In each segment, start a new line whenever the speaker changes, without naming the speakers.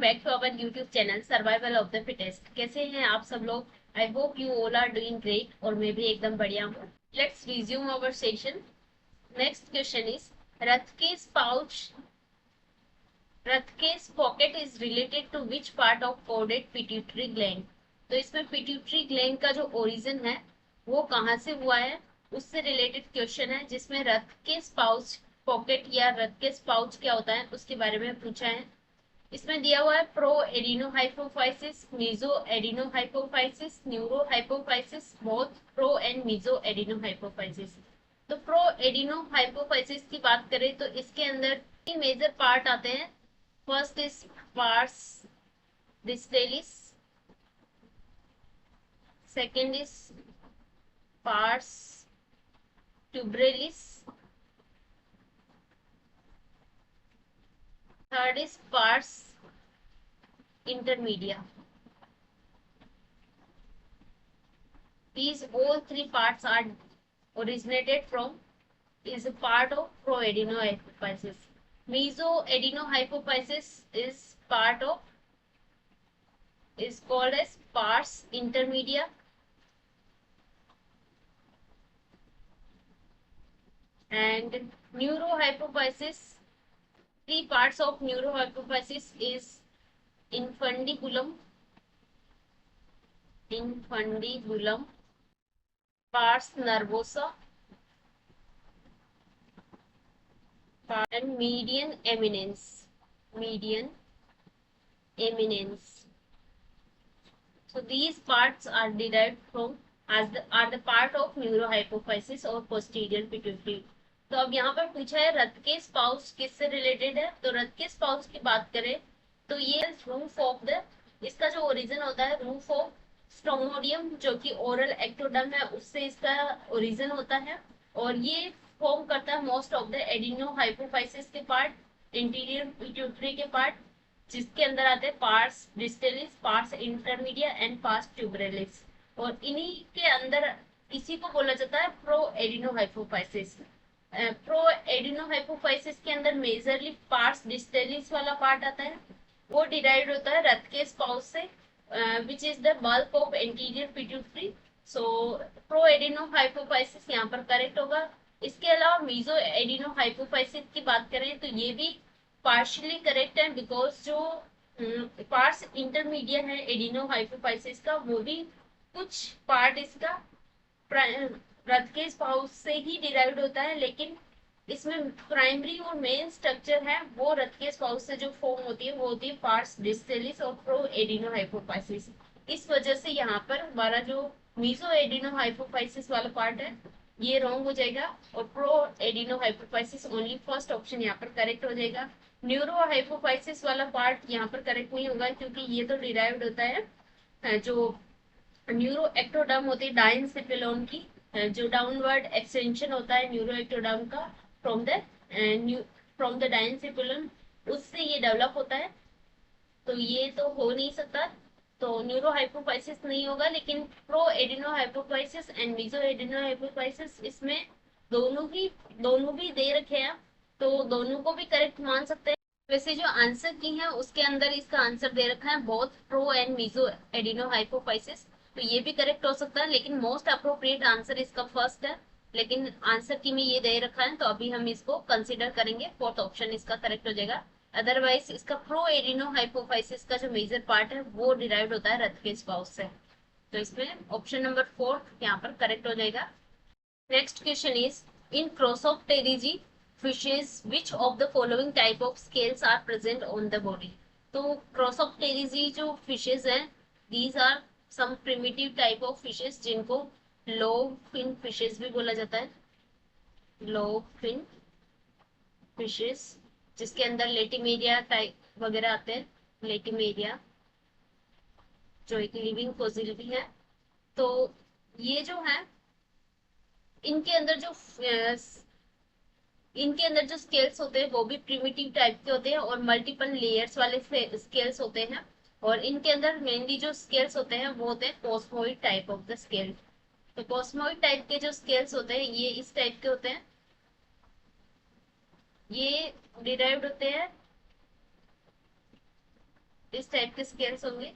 Back to our YouTube channel survival of the fittest. कैसे हैं आप सब लोग? I hope you all are doing great और मैं भी एकदम बढ़िया हूँ। Let's resume our session. Next question is Rathke's pocket is related to which part of coded pituitary gland. तो इसमें पिट्यूटरी ग्लैंड का जो ओरिजिन है वो कहाँ से हुआ है उससे रिलेटेड क्वेश्चन है, जिसमें रथ के स्पाउच पॉकेट या रथ के स्पाउच क्या होता है उसके बारे में पूछा है। इसमें दिया हुआ है pro adenohypophysis, meso adenohypophysis, neuro hypophysis, both pro and meso adenohypophysis. तो प्रो एडिनोहाइपोफाइसिस की बात करें तो इसके अंदर तीन मेजर पार्ट आते हैं। First is pars distalis, second is pars tuberalis, third is pars intermedia. These all three parts are originated from is a part of proadenohypophysis. Mesoadenohypophysis is part of is called as pars intermedia, and neurohypophysis, three parts of neurohypophysis is infundibulum, pars nervosa, and median eminence. So these parts are derived from are the part of neurohypophysis और posterior pituitary. तो अब यहाँ पर पूछा है रथ के spouse किससे related है। तो रथ के स्पाउस की बात करें तो ये रूफ ऑफ द, इसका जो ओरिजिन होता है रूफ ऑफ स्टोमोडियम जो कि ओरल एक्टोडम है उससे इसका ओरिजिन होता है, और ये फॉर्म करता है मोस्ट ऑफ द एडिनोहाइपोफाइसिस के पार्ट, इंटीरियर पिट्यूटरी के पार्ट, जिसके अंदर आते हैं pars distalis, pars intermedia and pars tuberalis. और इन्हीं के अंदर इसी को बोला जाता है प्रो एडिनोहाइपोफाइसिस। प्रो एडिनोहाइपोफाइसिस के अंदर मेजरली पार्स डिस्टेलिस वाला पार्ट आता है, वो डिराइव होता है रथ के स्पाउस से, which is the bulk of anterior pituitary. So pro adenohypophysis यहाँ पर करेक्ट होगा। इसके अलावा मीजो एडिनोहाइपोफाइसिस की बात करें तो ये भी पार्शियली करेक्ट है, बिकॉज जो पार्ट्स इंटरमीडिया है एडिनोहाइपोफाइसिस का वो भी कुछ पार्ट इसका रथ के स्पाउस से ही डिराइव्ड होता है, लेकिन इसमें प्राइमरी और मेन स्ट्रक्चर है वो रथ के स्पाउस से जो फॉर्म होती है वो होती है पार्स डिस्टेलिस और प्रो एडिनोहाइपोफाइसिस। इस वजह से यहाँ पर हमारा जो मीजो एडिनोहाइपोफाइसिस वाला पार्ट है ये रॉन्ग हो जाएगा, और प्रो एडिनोहाइपोफाइसिस ओनली फर्स्ट ऑप्शन यहाँ पर करेक्ट हो जाएगा। न्यूरो हाइपोफाइसिस वाला पार्ट यहाँ पर करेक्ट नहीं होगा, क्योंकि ये तो डिराइव्ड होता है जो न्यूरो एक्टोडर्म होती है डाइनसिफिलोन की, जो डाउनवर्ड एक्सटेंशन होता है न्यूरो एक्टोडर्म का फ्रॉम द डाइनसिफिलोन, उससे ये डेवलप होता है। तो ये तो हो नहीं सकता, तो न्यूरो हाइपोफाइसिस नहीं होगा। लेकिन pro adeno hypophysis and meso adeno hypophysis इसमें दोनों भी दे रखे हैं, तो दोनों को भी करेक्ट मान सकते हैं। वैसे जो आंसर की है उसके अंदर इसका आंसर दे रखा है both pro and meso adeno hypophysis, तो ये भी करेक्ट हो सकता है, लेकिन मोस्ट अप्रोप्रिएट आंसर इसका फर्स्ट है। लेकिन आंसर की में ये दे रखा है तो अभी हम इसको कंसिडर करेंगे, फोर्थ ऑप्शन इसका करेक्ट हो जाएगा। अदरवाइज इसका प्रो एडिनो हाइपोफाइसिस का जो मेजर पार्ट है वो डिराइव्ड होता है रथ के स्पाउस से, तो इसमें ऑप्शन नंबर 4 यहाँ पर करेक्ट हो जाएगा। Next question is in crossopterygii fishes which of the following type of scales are present on the body. तो क्रोसोप्टेरिजी जो फिशेज हैं these are some primitive type of fishes जिनको लोव फिन फिशेज भी बोला जाता है। लोव फिन फिशेज जिसके अंदर लेटिमेरिया टाइप वगैरह आते हैं, लेटिमेरिया जो एक लिविंग फॉसिल भी है। तो ये जो है इनके अंदर जो स्केल्स होते हैं वो भी प्रिमिटिव टाइप के होते हैं और मल्टीपल लेयर्स वाले स्केल्स होते हैं, और इनके अंदर मेनली जो स्केल्स होते हैं वो होते हैं कॉस्मोइड टाइप ऑफ द स्केल। तो कॉस्मोइड टाइप के जो स्केल्स होते हैं ये इस टाइप के होते हैं, ये डिराइव्ड होते हैं इस टाइप के स्केल्स होंगे,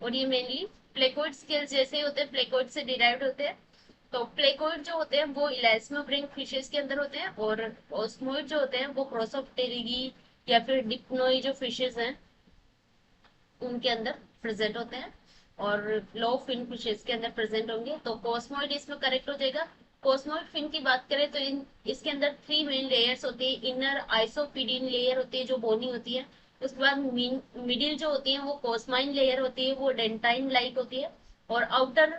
और ये मेनली प्लेकोइड स्केल्स जैसे ही होते हैं, प्लेकोइड से डिराइव्ड होते हैं। तो प्लेकोइड जो होते हैं वो इलास्मोब्रिंग फिशेस के अंदर होते हैं, और ओस्मोइड जो होते हैं वो प्रोसोप्टेरिगी या फिर डिप्नोई जो फिशेस हैं उनके अंदर प्रेजेंट होते हैं, और लो फिन फिशेस के अंदर प्रेजेंट होंगे। तो कोस्मोइड इसमें करेक्ट हो जाएगा। कोस्मोइड फिन की बात करें तो इसके अंदर 3 मेन लेयर्स होती है। इनर आइसोपीडिन लेयर होती है जो बोनी होती है, उसके बाद मिडिल जो होती है वो कोस्माइन लेयर होती है, वो डेंटाइन लाइक होती है, और आउटर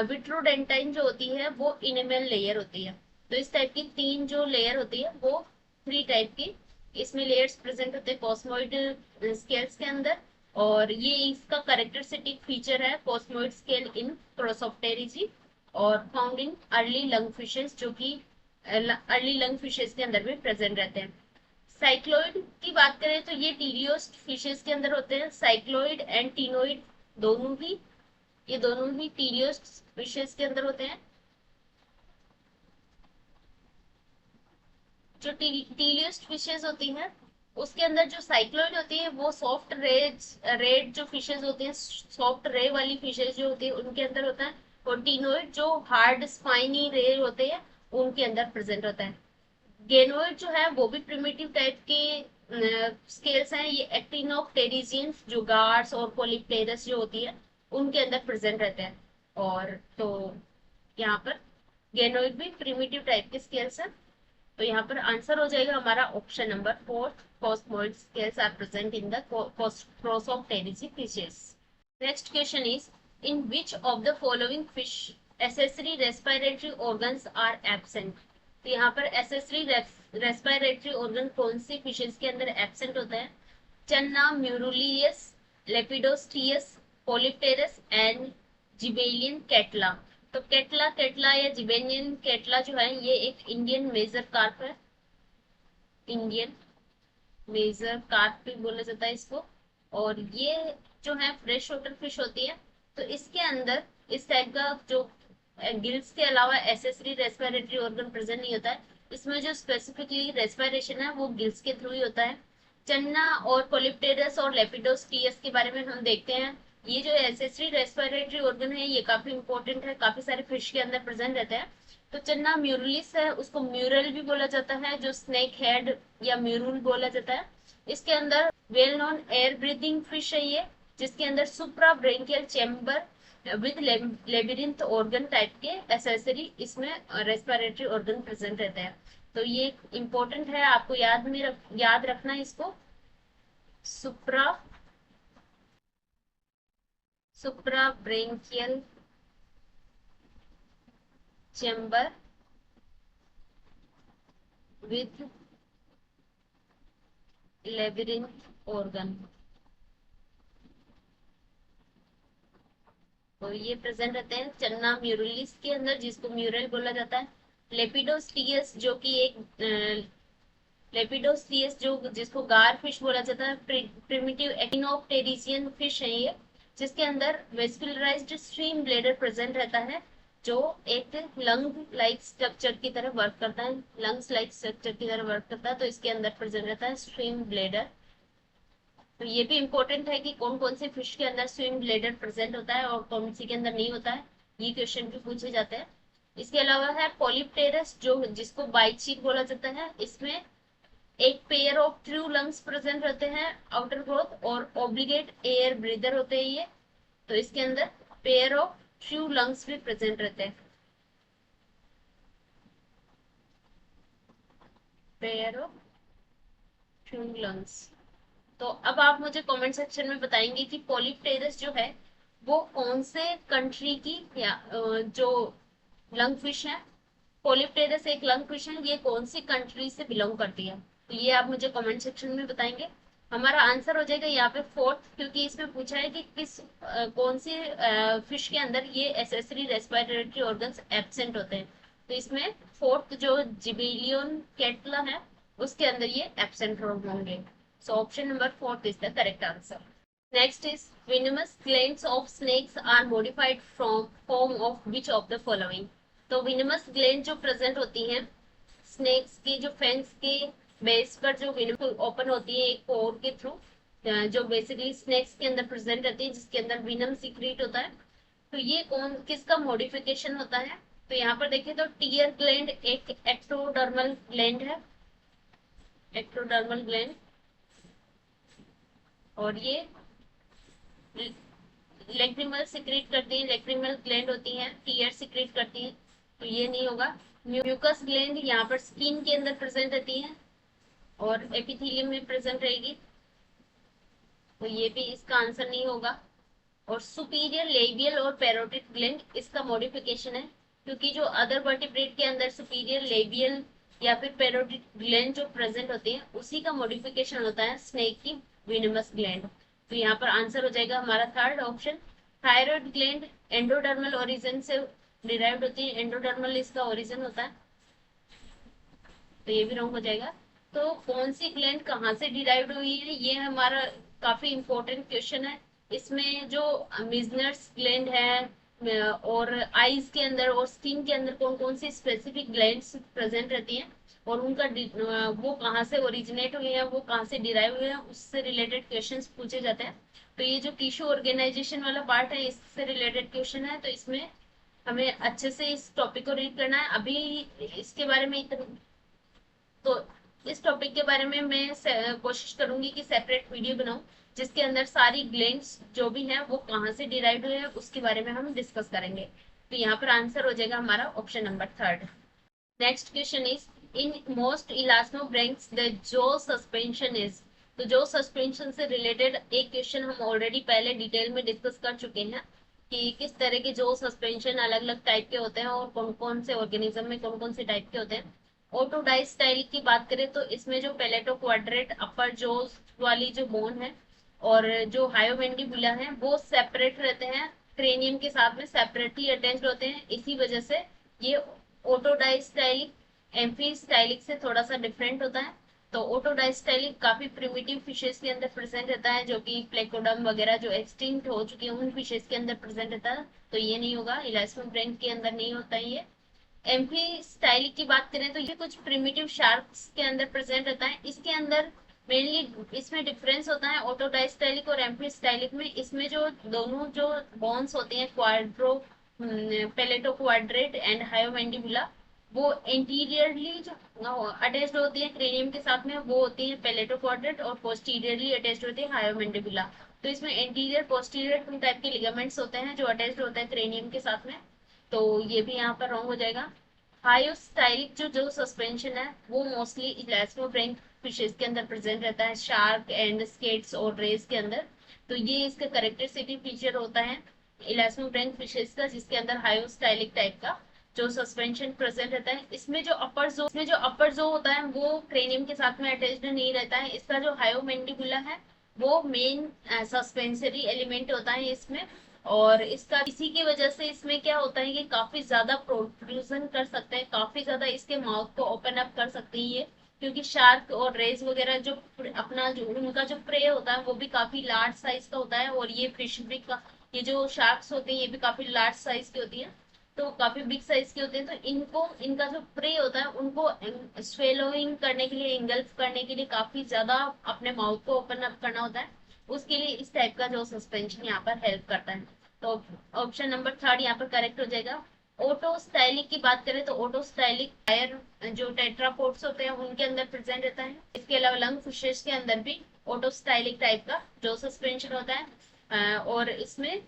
विट्रोडेंटाइन जो होती है वो इनेमल लेयर होती है। तो इस टाइप की 3 जो लेयर होती है वो 3 टाइप की इसमें लेयर्स प्रेजेंट होते हैं कॉस्मोइड स्केल्स के अंदर। और ये इसका कैरेक्टरिस्टिक फीचर है कॉस्मोइड स्केल इन प्रोसोप्टेरिजी, और found in early lung fishes, जो कि अर्ली लंग फिशेस के अंदर भी प्रेजेंट रहते हैं। साइक्लोइड की बात करें तो ये टीलियोस्ट फिशेस के अंदर होते हैं। साइक्लोइड एंड टीनोइड दोनों ही, ये दोनों ही टीलियोस्ट फिशेस के अंदर होते हैं। जो टीलियोस्ट फिशेस होती हैं उसके अंदर जो साइक्लोइड होती है वो सॉफ्ट रेड जो फिशेस होती हैं, सॉफ्ट रे वाली फिशेस जो होती है उनके अंदर होता है, और टीनोइड जो हार्ड स्पाइनी रे होते हैं उनके अंदर प्रेजेंट होता है। गेनोइड जो है वो भी प्रिमिटिव टाइप के स्केल्स हैं। ये एक्टिनोप्टेरिजियंस जो गार्स और पोलिप्टेरस जो होती है उनके अंदर प्रेजेंट रहते हैं। और तो यहाँ पर गेनोइड भी प्रिमिटिव टाइप के स्केल्स हैं। तो यहाँ पर आंसर हो जाएगा हमारा option number 4, cosmoid scales are present in the Prosopteridae fishes. Next question is, in which of the following fish accessory respiratory organs are absent? तो यहाँ पर accessory respiratory organ कौन सी फिशेस के अंदर एब्सेंट होता है? चन्ना, म्यूरुलियस, लेपिडोस्टियस, पोलिप्टेरस एंड जिबेलियन कैटला। तो कैटला कैटला या जिबेलियन कैटला जो है ये एक इंडियन मेजर कार्प है, इंडियन मेजर कार्प भी बोला जाता है इसको। और ये जो है फ्रेश वाटर फिश होती है। तो इसके अंदर इस टाइप का जो गिल्स के अलावा एसेसरी रेस्पिरेटरी ऑर्गन प्रेजेंट नहीं होता है। इसमें जो स्पेसिफिकली रेस्पिरेशन है वो गिल्स के थ्रू ही होता है। चन्ना और पोलिप्टेरस और लेपिडोस्टियस के बारे में हम देखते हैं। ये जो एसेसरी रेस्पिरेटरी ऑर्गन है ये काफी इंपॉर्टेंट है, काफी सारे फिश के अंदर प्रेजेंट रहते हैं। तो चन्ना म्यूरलिस है, उसको म्यूरल भी बोला जाता है, जो स्नेक हेड या म्यूरुल बोला जाता है। इसके अंदर well known air breathing fish है ये, जिसके अंदर supra branchial chamber with labyrinth organ type के एसेसरी इसमें रेस्पिरेटरी ऑर्गन प्रेजेंट रहते हैं। तो ये इंपॉर्टेंट है, आपको याद रखना है इसको। Supra supra branchial chamber with labyrinth organ, तो ये प्रेजेंट रहते हैं चन्ना म्यूरलिस के अंदर, जिसको म्यूरल बोला जाता है। लेपिडोस्टियस जो कि एक लेपिडोस्टियस जो जिसको गार फिश बोला जाता है, प्रिमिटिव एक्टिनोप्टेरिजियन फिश है ये, जिसके अंदर वेस्कुलराइज्ड स्ट्रीम ब्लेडर प्रेजेंट रहता है, जो एक लंग लाइक स्ट्रक्चर की तरह वर्क करता है, लंग्स लाइक स्ट्रक्चर की तरह वर्क करता है। तो इसके अंदर प्रेजेंट रहता है स्ट्रीम ब्लेडर। तो ये भी इंपॉर्टेंट है कि कौन कौन से फिश के अंदर स्विम ब्लेडर प्रेजेंट होता है और कौन सी के अंदर नहीं होता है, ये क्वेश्चन भी पूछे जाते हैं। इसके अलावा है पोलिप्टेरस जो जिसको बाइचीक बोला जाता है, इसमें एक pair of true lungs present रहते हैं आउटर ग्रोथ, और ऑब्लिगेट एयर ब्रीदर होते हैं ये। तो इसके अंदर पेयर ऑफ ट्रू लंग्स भी प्रेजेंट रहते हैं, पेयर ऑफ ट्रू लंग्स। तो अब आप मुझे कमेंट सेक्शन में बताएंगे कि पोलिप्टेरस जो है वो कौन से कंट्री की या जो लंग फिश है, पोलिप्टेरस एक लंग फिश है, ये कौन सी कंट्री से बिलोंग करती है, तो ये आप मुझे कमेंट सेक्शन में बताएंगे। हमारा आंसर हो जाएगा यहाँ पे 4th, क्योंकि इसमें पूछा है कि कौन सी फिश के अंदर ये एसेसरी रेस्पिरेटरी ऑर्गन्स एब्सेंट होते हैं। तो इसमें 4th जो जिबेलियन कैटला है उसके अंदर ये एब्सेंट होंगे। So option number 4 is the correct answer. Next is venomous glands of snakes are modified from form of which of the following? तो venomous gland जो present होती हैं स्नेक्स की, जो फेंस के बेस पर जो वेनम ओपन होती है एक पोर के थ्रू, जो बेसिकली स्नेक्स के अंदर प्रेजेंट रहती है, जिसके अंदर विनम सीक्रेट होता है। तो ये कौन किसका मॉडिफिकेशन होता है? तो यहाँ पर देखें तो टीयर ग्लैंड एक एक्टोडर्मल ग्लैंड है, एक्टोडर्मल ग्लैंड, और ये लेक्रिमल सिक्रेट करती है, लेक्रिमल ग्लैंड होती है, टीयर सिक्रेट करती है, तो ये नहीं होगा। म्यूकस ग्लैंड यहाँ पर स्किन के अंदर प्रेजेंट रहती है और एपिथेलियम में प्रेजेंट रहेगी, तो ये भी इसका आंसर नहीं होगा। और सुपीरियर लेबियल और पैरोटिड ग्लैंड इसका मॉडिफिकेशन है, क्योंकि जो अदर वर्टिब्रेट के अंदर सुपीरियर लेबियल या फिर पैरोटिड ग्लैंड जो प्रेजेंट होते हैं उसी का मॉडिफिकेशन होता है स्नेक की विनमस ग्लैंड। तो यहाँ पर आंसर हो जाएगा हमारा third option. Thyroid gland endodermal origin से डिराइव्ड होती है, एंडोडर्मल इसका ओरिजिन होता है, तो ये भी रॉन्ग हो जाएगा। तो कौन सी ग्लैंड कहाँ से डिराइव्ड हुई है, ये हमारा काफी इंपॉर्टेंट क्वेश्चन है। इसमें जो मिजनर्स ग्लैंड है और आईज के अंदर और स्किन के अंदर कौन कौन सी स्पेसिफिक ग्लैंड्स प्रेजेंट रहती हैं और उनका वो कहाँ से ओरिजिनेट हुए हैं, वो कहाँ से डिराइव हुए हैं, उससे रिलेटेड क्वेश्चंस पूछे जाते हैं। तो ये जो टिश्यू ऑर्गेनाइजेशन वाला पार्ट है इससे रिलेटेड क्वेश्चन है, तो इसमें हमें अच्छे से इस टॉपिक को रीड करना है। अभी इसके बारे में तो इस टॉपिक के बारे में मैं कोशिश करूंगी कि सेपरेट वीडियो बनाऊं, जिसके अंदर सारी ग्लैंड्स जो भी हैं वो कहाँ से डिराइव हुए हैं उसके बारे में हम डिस्कस करेंगे। तो यहाँ पर आंसर हो जाएगा हमारा option number third. Next question is in most elasmobranchs the जो सस्पेंशन इज। तो जो सस्पेंशन से रिलेटेड एक क्वेश्चन हम ऑलरेडी पहले डिटेल में डिस्कस कर चुके हैं कि किस तरह के जो सस्पेंशन अलग अलग टाइप के होते हैं और कौन कौन से ऑर्गेनिज्म में कौन कौन से टाइप के होते हैं। ऑटोडाइस्टाइल की बात करें तो इसमें जो पेलेटो क्वाड्रेट अपर जोस वाली जो बोन है और जो हायोमेंडिबुला है वो सेपरेट रहते हैं, क्रेनियम के साथ में सेपरेटली अटैच्ड होते हैं, इसी वजह से ये ऑटोडाइस्टाइलिक एम्फीस्टाइलिक से थोड़ा सा डिफरेंट होता है। तो ऑटोडाइस्टाइलिक काफी प्रिमिटिव फिशेस के अंदर प्रेजेंट रहता है, जो कि प्लेकोडम वगैरह जो एक्सटिंक्ट हो चुके हैं उन फिशेस के अंदर प्रेजेंट रहता है, तो ये नहीं होगा, इलास्टोब्रेंक के अंदर नहीं होता है ये। एम्फी स्टाइलिक की बात करें तो ये कुछ प्रिमिटिव शार्क्स के अंदर प्रेजेंट रहता है, इसके अंदर मेनली इसमें डिफरेंस होता है ऑटोडाइस्टाइलिक और एम्फी स्टाइलिक में। इसमें जो दोनों जो बोन्स होते हैं क्वाड्रो पेलेटो क्वाड्रेट एंड हायोमेंडिबुला, वो इंटीरियरली जो अटैच्ड होती है क्रेनियम के साथ में वो होती है पेलेटो क्वाड्रेट और पोस्टीरियरली अटैच्ड होती है हायोमेंडिबुला। तो इसमें इंटीरियर पोस्टीरियर टू टाइप के लिगामेंट्स होते हैं जो अटैच्ड होते हैं क्रेनियम के साथ में, तो ये भी यहाँ पर रॉन्ग हो जाएगा। हायोस्टाइलिक जो जो सस्पेंशन है वो मोस्टली इलास्टोब्रेंक फिशेस के अंदर प्रेजेंट रहता है, शार्क एंड स्केट्स और रेस के अंदर, तो ये इसका करेक्टरिस्टिक फीचर होता है इलास्टोब्रेंक फिशेस का, जिसके अंदर हायोस्टाइलिक टाइप का जो सस्पेंशन प्रेजेंट रहता है। इसमें जो अपर जो होता है वो क्रेनियम के साथ में अटैच्ड नहीं रहता है, इसका जो हायोमेंडिबुला है वो मेन सस्पेंसरी एलिमेंट होता है इसमें, और इसका इसी की वजह से इसमें क्या होता है कि काफी ज्यादा प्रोड्यूसन कर सकते हैं, काफी ज्यादा इसके माउथ को ओपन अप कर सकते हैं ये, क्योंकि शार्क और रेस वगैरह जो अपना जो उनका जो प्रे होता है वो भी काफी लार्ज साइज का होता है, और ये फिश भी ये जो शार्क्स होते हैं ये भी काफी लार्ज साइज की होती है, तो काफी बिग साइज के होते हैं, तो इनको इनका जो प्रे होता है उनको स्वेलोइंग करने के लिए, इंगल्फ करने के लिए काफी ज्यादा अपने माउथ को ओपन अप करना होता है, उसके लिए इस टाइप का जो सस्पेंशन यहाँ पर हेल्प करता है। तो ऑप्शन नंबर थर्ड यहाँ पर करेक्ट हो जाएगा। ओटोस्टाइलिक की बात करें तो ओटोस्टाइलिक फायर जो टेट्रापोड्स होते हैं उनके अंदर प्रेजेंट रहता है, इसके अलावा लंग फिशेस के अंदर भी ओटोस्टाइलिक टाइप का जो सस्पेंशन होता है, और इसमें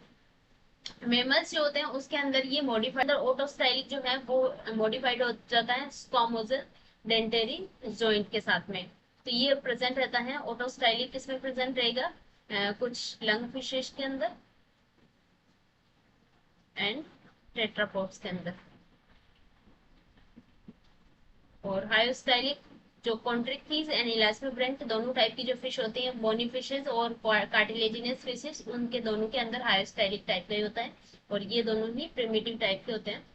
मेमल्स जो होते हैं उसके अंदर ये मॉडिफाइड ओटोस्टाइलिक जो है वो मॉडिफाइड हो जाता है स्क्वामोजल डेंटेरी जॉइंट के साथ में, तो ये प्रेजेंट रहता है। ओटोस्टाइलिक किसमें प्रेजेंट रहेगा? कुछ लंग फिशेस के अंदर एंड टेट्रापोड्स के अंदर। और हायोस्टाइलिक जो कॉन्ट्रिक्टीज एंड इलास्टोब्रेंट दोनों टाइप की जो फिश होती हैं, बोनी फिशेस और कार्टिलेजिनस फिशेस, उनके दोनों के अंदर हायोस्टाइलिक टाइप का ही होता है, और ये दोनों ही प्रिमिटिव टाइप के होते हैं।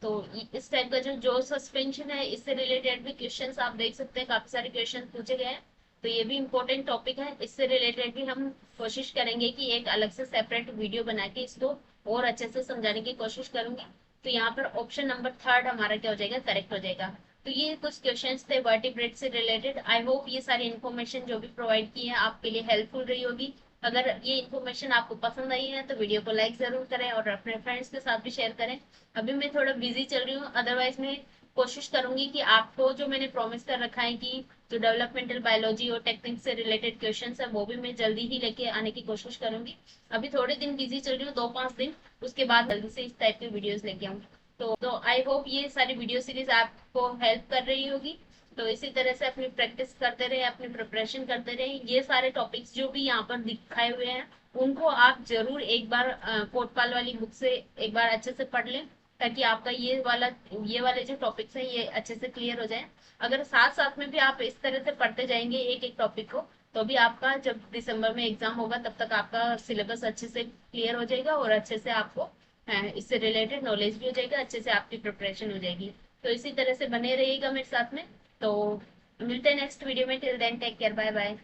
तो इस टाइप का जो जो सस्पेंशन है इससे रिलेटेड भी क्वेश्चंस आप देख सकते हैं, काफी सारे क्वेश्चन पूछे गए हैं, तो ये भी इम्पोर्टेंट टॉपिक है, इससे रिलेटेड भी हम कोशिश करेंगे कि एक अलग से सेपरेट वीडियो बना के इसको और अच्छे से समझाने की कोशिश करूंगी। तो यहाँ पर ऑप्शन नंबर थर्ड हमारा क्या हो जाएगा? करेक्ट हो जाएगा। तो ये कुछ क्वेश्चंस थे वर्टिब्रेट से रिलेटेड। आई होप ये सारी इन्फॉर्मेशन जो भी प्रोवाइड की है आपके लिए हेल्पफुल रही होगी। अगर ये इन्फॉर्मेशन आपको पसंद आई है तो वीडियो को लाइक जरूर करें और अपने फ्रेंड्स के साथ भी शेयर करें। अभी मैं थोड़ा बिजी चल रही हूँ, अदरवाइज मैं कोशिश करूंगी कि आपको जो मैंने प्रॉमिस कर रखा है कि जो डेवलपमेंटल बायोलॉजी और टेक्निक से रिलेटेड क्वेश्चंस है वो भी मैं जल्दी ही लेके आने की कोशिश करूंगी। अभी थोड़े दिन बिजी चल रही हूँ, 2-5 दिन, उसके बाद जल्दी से इस टाइप की वीडियोस लेके आऊंगी। तो आई होप ये सारी वीडियो सीरीज आपको हेल्प कर रही होगी। तो इसी तरह से अपनी प्रैक्टिस करते रहे, अपनी प्रिपरेशन करते रहे। ये सारे टॉपिक्स जो भी यहाँ पर दिखाए हुए हैं उनको आप जरूर एक बार कोटपाल वाली बुक से एक बार अच्छे से पढ़ लें, ताकि आपका ये वाले जो टॉपिक्स हैं ये अच्छे से क्लियर हो जाए। अगर साथ साथ में भी आप इस तरह से पढ़ते जाएंगे एक एक टॉपिक को, तो भी आपका जब दिसंबर में एग्जाम होगा तब तक आपका सिलेबस अच्छे से क्लियर हो जाएगा और अच्छे से आपको इससे रिलेटेड नॉलेज भी हो जाएगा, अच्छे से आपकी प्रिपरेशन हो जाएगी। तो इसी तरह से बने रहिएगा मेरे साथ में। तो मिलते हैं नेक्स्ट वीडियो में। Till then take care, bye bye.